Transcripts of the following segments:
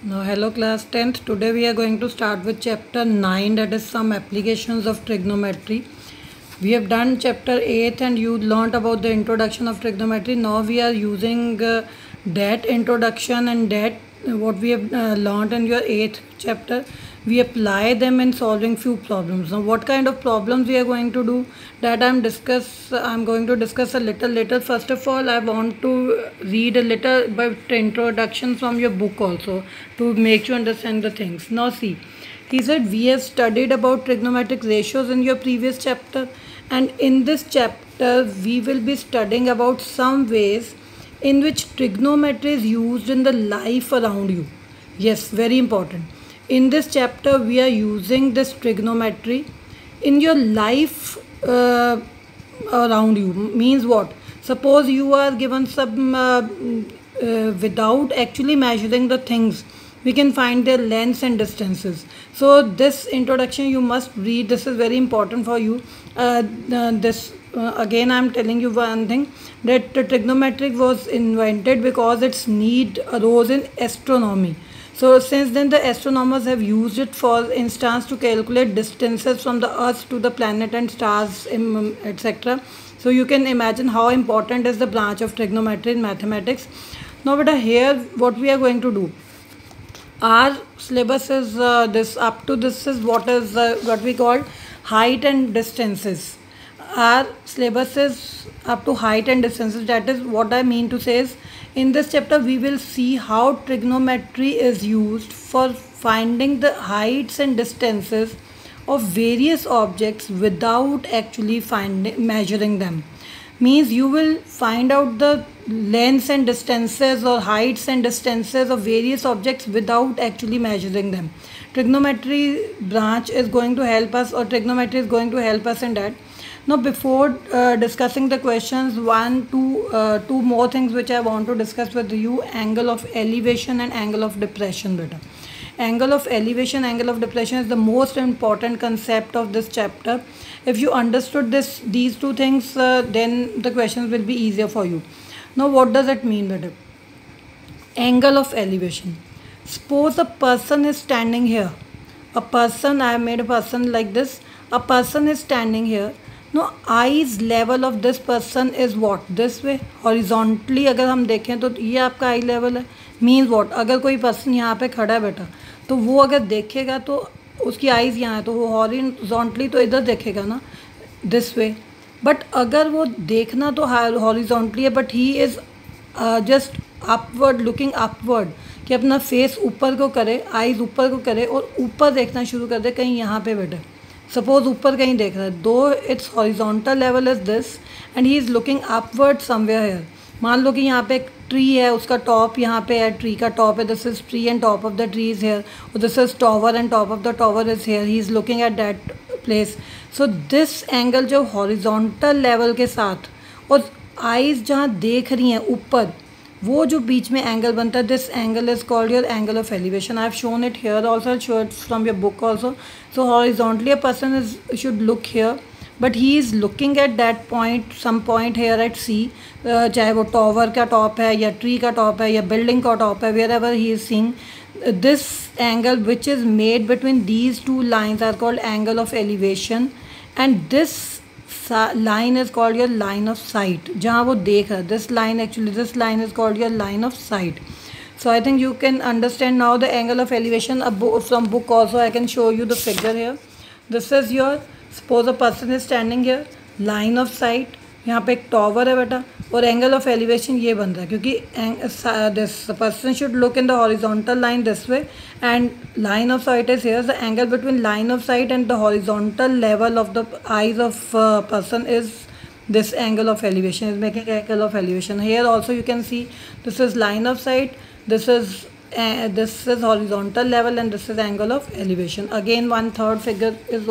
Now, hello class 10th. Today we are going to start with chapter 9, that is some applications of trigonometry. We have done chapter 8 and you learnt about the introduction of trigonometry. Now we are using that introduction and that what we have learnt in your 8th chapter. We apply them in solving few problems. Now what kind of problems we are going to do, that I'm going to discuss a little later. First of all, I want to read a little bit introduction from your book also to make you understand the things. Now see, he said we have studied about trigonometric ratios in your previous chapter, and in this chapter we will be studying about some ways in which trigonometry is used in the life around you. Yes, very important. In this chapter we are using this trigonometry in your life around you. Means what? Suppose you are given some without actually measuring the things, we can find their lengths and distances. So this introduction you must read. This is very important for you. Again I am telling you one thing, that trigonometric was invented because its need arose in astronomy. So since then the astronomers have used it, for instance, to calculate distances from the earth to the planet and stars, etc. So you can imagine how important is the branch of trigonometry in mathematics. Now beta, here what we are going to do, our syllabus is this up to this is what we call height and distances. Our syllabus is up to height and distances. That is what I mean to say is, in this chapter we will see how trigonometry is used for finding the heights and distances of various objects without actually measuring them. Means you will find out the lengths and distances or heights and distances of various objects without actually measuring them. Trigonometry branch is going to help us, or trigonometry is going to help us in that. Now before discussing the questions, two more things which I want to discuss with you: angle of elevation and angle of depression. Beta, angle of elevation, angle of depression is the most important concept of this chapter. If you understood these two things, then the questions will be easier for you. Now what does it mean, beta? Angle of elevation. Suppose a person is standing here. I have made a person like this. A person is standing here. Now eyes level of this person is what? This way, horizontally अगर हम देखें तो ये आपका आई level है. Means what, अगर कोई person यहाँ पे खड़ा है बेटा, तो वो अगर देखेगा तो उसकी आइज़ यहाँ है, तो वो हॉरिजॉन्टली तो इधर देखेगा ना, दिस वे. बट अगर वो देखना तो हॉरिजॉन्टली है, but he is just upward, looking upward, कि अपना फेस ऊपर को करे, आइज़ ऊपर को करे और ऊपर देखना शुरू कर दे कहीं यहाँ पे बेटा. सपोज ऊपर कहीं देख रहा है, दो it's horizontal level is this and he is looking upward somewhere here. मान लो कि यहाँ पे एक ट्री है, उसका टॉप यहाँ पे है, ट्री का टॉप है, this is tree and top of the tree is here, और this is tower and top of the tower is here. He is looking at that place. So this angle जो horizontal level के साथ और eyes जहाँ देख रही हैं ऊपर, वो जो बीच में एंगल बनता है, this angle is called your angle of elevation. I have shown it here also, I show it from your book also. So horizontally a person is should look here, but he is looking at that point, some point here at C, चाहे वो tower का top है या tree का top है या building का top है, wherever he is seeing. This angle which is made between these two lines are called angle of elevation, and this line is called your line of sight. जहाँ वो देख रहा है, this line is called your line of sight. So I think you can understand now the angle of elevation. From book also I can show you the figure here. This is your, suppose a person is standing here, line of sight, यहाँ पे एक tower है बेटा, और angle of elevation ये बन रहा है, क्योंकि this person should look in the horizontal line this way and line of site is here. The angle between line of site and the horizontal level of the eyes of person is this angle of elevation, is making angle of elevation. Here also you can see this is line of sight, this is horizontal level, and this is angle of elevation. Again, one third figure is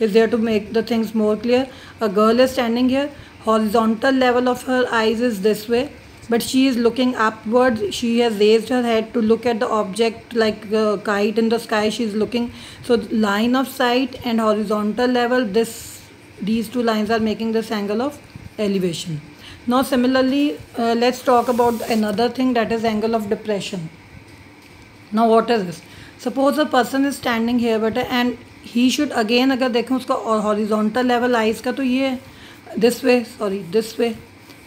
is there to make the things more clear. A girl is standing here, horizontal level of her eyes is this way, but she is looking upward. She has raised her head to look at the object like a kite in the sky. She is looking. So line of sight and horizontal level, these two lines are making this angle of elevation. Now similarly, let's talk about another thing, that is angle of depression. Now what is this, suppose a person is standing here बेटा and he should again, अगर देखें उसका horizontal level eyes का तो ये this way, sorry this way,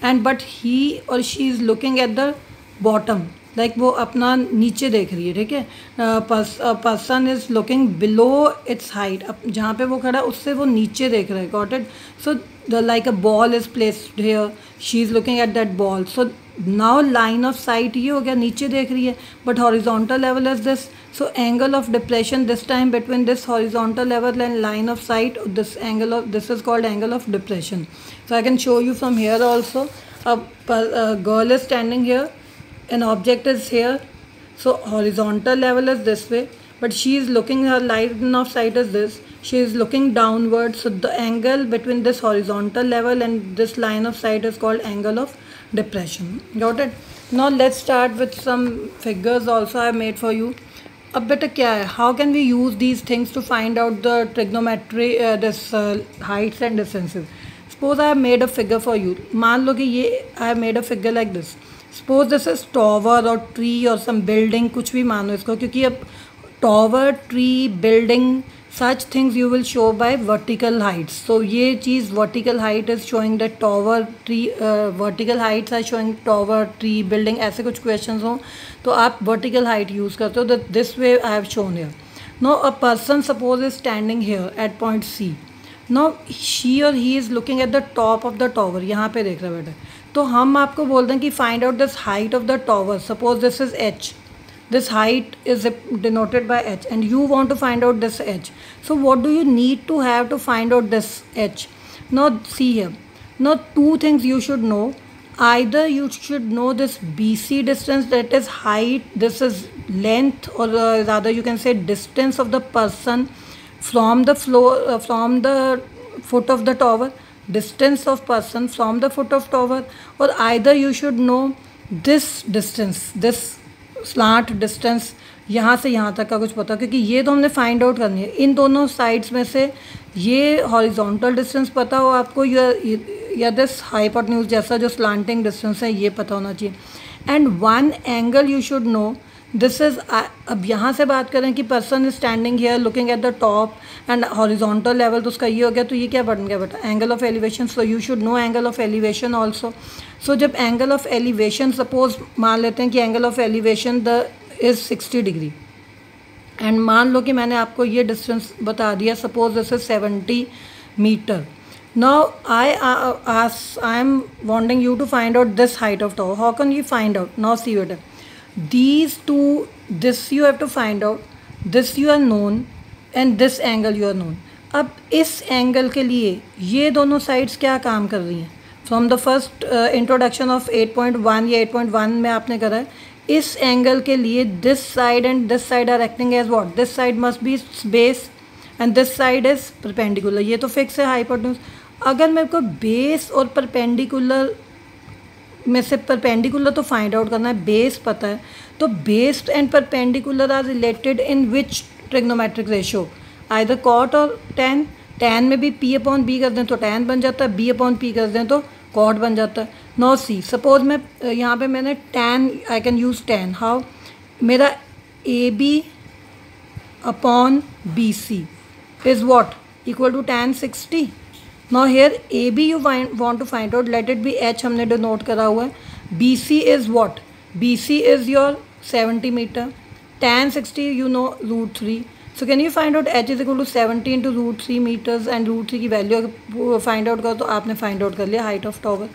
and but he और she is looking at the bottom, like वो अपना नीचे देख रही है, ठीक है. Person is looking below its height, अब जहाँ पे वो खड़ा है उससे वो नीचे देख रहा है. Got it. So the like a ball is placed here, she is looking at that ball. So now line of site ये हो गया, नीचे देख रही है, but horizontal level is this. So angle of depression this time between this horizontal level and line of sight, this is called angle of depression. So I can show you from here also. A girl is standing here, an object is here, so horizontal level is this way, but she is looking, her line of sight is this, she is looking downward, so the angle between this horizontal level and this line of sight is called angle of depression. Got it? Now let's start with some figures also I have made for you. अब बेटा क्या है, how can we use these things to find out the trigonometry this heights and distances. Suppose I have made a figure for you. मान लो कि ये I have made a figure like this. Suppose this is tower और tree और some building, कुछ भी मानो इसको, क्योंकि अब tower, tree, building, such things you will show by vertical heights. So ये चीज़ vertical height is showing that tower, tree, vertical heights are showing tower, tree, building. ऐसे कुछ questions हो तो आप vertical height use करते हो. That this way I have shown here. Now a person suppose is standing here at point C. Now she or he is looking at the top of the tower. यहाँ पे देख रहा है बेटा. तो हम आपको बोल दें कि find out this height of the tower. Suppose this is H. This height is denoted by h and you want to find out this h. So what do you need to have to find out this h? Now see here. Now two things you should know. Either you should know this BC distance, that is height, this is length, or rather you can say distance of the person from the floor, from the foot of the tower, distance of person from the foot of tower, or either you should know this distance, this slant distance यहाँ से यहाँ तक का कुछ पता, क्योंकि ये तो हमने फाइंड आउट करनी है. इन दोनों साइड्स में से ये हॉरिजॉन्टल डिस्टेंस पता हो आपको, या दिस हाइपोटेन्यूज जैसा जो स्लांटिंग डिस्टेंस है ये पता होना चाहिए. And one angle you should no, this is, अब यहाँ से बात करें कि person is standing here looking at the top and horizontal level, तो उसका ये हो गया. तो ये क्या बन गया बेटा, angle of elevation. So you should know angle of elevation also. So जब एंगल ऑफ एलिवेशन, सपोज मान लेते हैं कि angle of elevation the is 60 degree, and मान लो कि मैंने आपको ये डिस्टेंस बता दिया, suppose this is 70 metre. Now I am wanting you to find out this height of tower. How can you find out? Now see बेटा, these two, this you have to find out, this you are known and this angle you are known. अब इस angle के लिए ये दोनों sides क्या काम कर रही हैं? From the first introduction of 8.1 या 8.1 में आपने करा है, इस एंगल के लिए this side and this side are acting as what, this side must be base and this side is perpendicular. ये तो फिक्स है हाइपोटेन्यूज. अगर मेरे को बेस और परपेंडिकुलर में से परपेंडिकुलर तो फाइंड आउट करना है, बेस पता है, तो base and perpendicular are related in which trigonometric ratio, either cot और टैन. टैन में भी P अपॉन बी कर दें तो टैन बन जाता है, B अपॉन P कर दें तो कॉट बन जाता है. नो सी, सपोज मैं यहाँ पे मैंने tan, I can use tan. How? मेरा AB upon BC is what, equal to tan 60. Now here AB you want to find out, let it be H हमने डिनोट करा हुआ है. BC is what? BC is your 70 meter. Tan 60 you know √3. So can you find out H is equal to 70 into √3 meters, and √3 की value find out करो तो आपने find out कर लिया height of tower.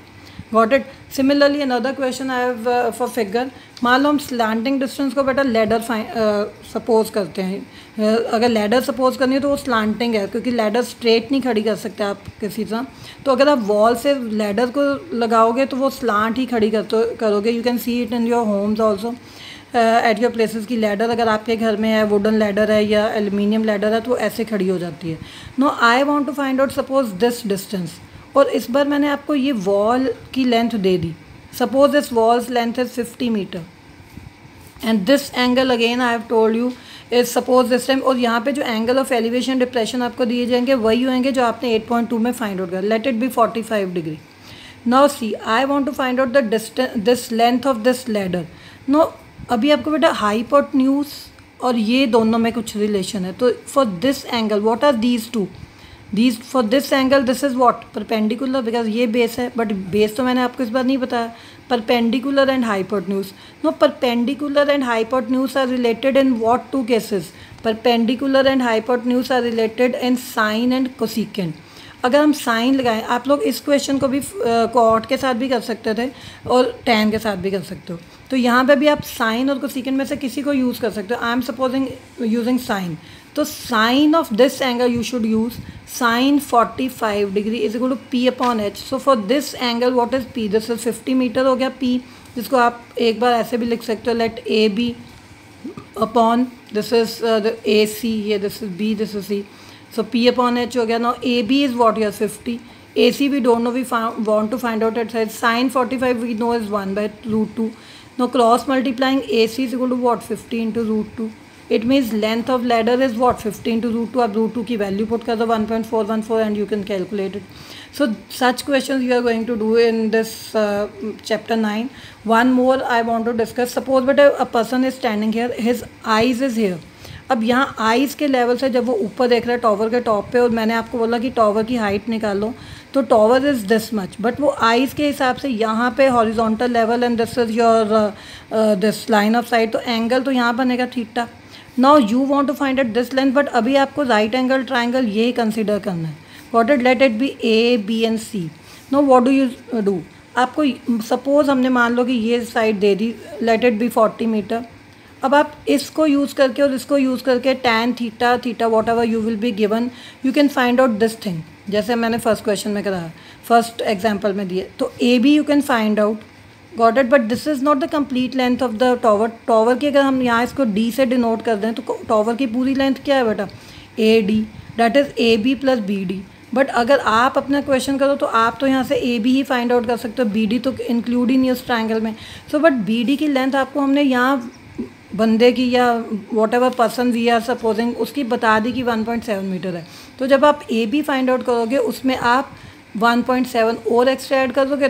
Got it. Similarly another question I have for figure. मान लो हम slanting distance को बेटा लैडर सपोज करते हैं. अगर लैडर सपोज करनी है तो वो स्लांटिंग है, क्योंकि लैडर स्ट्रेट नहीं खड़ी कर सकते आप किसी तरह. तो अगर आप वॉल से लैडर को लगाओगे तो वो स्लांट ही खड़ी करोगे. You can see it in your homes also at your places की लैडर अगर आपके घर में है, वुडन लैडर है या एल्यूमिनियम लैडर है, तो वो ऐसे खड़ी हो जाती है. No I want to find out suppose this distance, और इस बार मैंने आपको ये वॉल की लेंथ दे दी. Suppose this wall's length is 50 metre and this angle again I have told you is suppose this time. और यहाँ पे जो एंगल ऑफ एलिवेशन डिप्रेशन आपको दिए जाएंगे वही होंगे जो आपने 8.2 में फाइंड आउट किया. Let it be 45 degree. Now see, I want to find out the distance, this length of this ladder. No अभी आपको बेटा हाइपोटेन्यूज और ये दोनों में कुछ रिलेशन है। तो for this angle what are these two, these for this angle this is what perpendicular, because ये बेस है, बट बेस तो मैंने आपको इस बार नहीं बताया। Perpendicular and hypotenuse, no perpendicular and hypotenuse are related in what two cases, perpendicular and hypotenuse are related in sine and cosecant. अगर हम साइन लगाएं, आप लोग इस क्वेश्चन को भी कॉट के साथ भी कर सकते थे और टैन के साथ भी कर सकते हो। तो यहाँ पे भी आप साइन और कोसिकेंट में से किसी को यूज़ कर सकते हो। I am supposing using sine, तो sine of this angle you should use sine 45 degree is equal to P upon H. So for this angle what is P, this is 50 metre हो गया P, जिसको आप एक बार ऐसे भी लिख सकते हो, let A B upon this is A C, ये this is B, this is C, so p upon h हो गया। now AB is what here 50, AC we don't know, we want to find out its side, sin 45 we know is 1 by root 2, now cross multiplying AC is equal to what 50 into root 2, it means length of ladder is what 50 into root 2, आप root 2 की value put कर दो 1.414 and you can calculate it. So such questions you are going to do in this chapter 9. One more I want to discuss, suppose but a person is standing here, his eyes is here. अब यहाँ eyes के level से जब वो ऊपर देख रहा है टॉवर के टॉप पे, और मैंने आपको बोला कि टॉवर की हाइट निकाल लो, तो tower is this much, but वो आइज़ के हिसाब से यहाँ पे horizontal level and this is your this line of sight, तो एंगल तो यहाँ बनेगा theta. Now you want to find out this length, but अभी आपको राइट एंगल ट्राइंगल ये कंसिडर करना है। What it, let it be A B and C. No what do you do, आपको सपोज हमने मान लो कि ये साइड दे दी, लेट इट बी 40 मीटर। अब आप इसको यूज़ करके और इसको यूज़ करके tan theta theta what ever you will be given, you can find out this thing, जैसे मैंने फर्स्ट क्वेश्चन में कराया, फर्स्ट एग्जांपल में दिए। तो A B you can find out, got it, but this is not the complete length of the tower. Tower की अगर हम यहाँ इसको डी से डिनोट कर दें तो टॉवर की पूरी लेंथ क्या है बेटा, A D, that is A B plus B D. But अगर आप अपना क्वेश्चन करो तो आप तो यहाँ से ए बी ही फाइंड आउट कर सकते हो, बी डी तो इंक्लूड ही नहीं उस ट्राइंगल में। सो बट बी डी की लेंथ आपको हमने यहाँ बंदे की या whatever person we are supposing उसकी बता दी कि 1.7 मीटर है। तो जब आप ए बी फाइंड आउट करोगे उसमें आप 1.7 और एक्स्ट्रा ऐड कर दोगे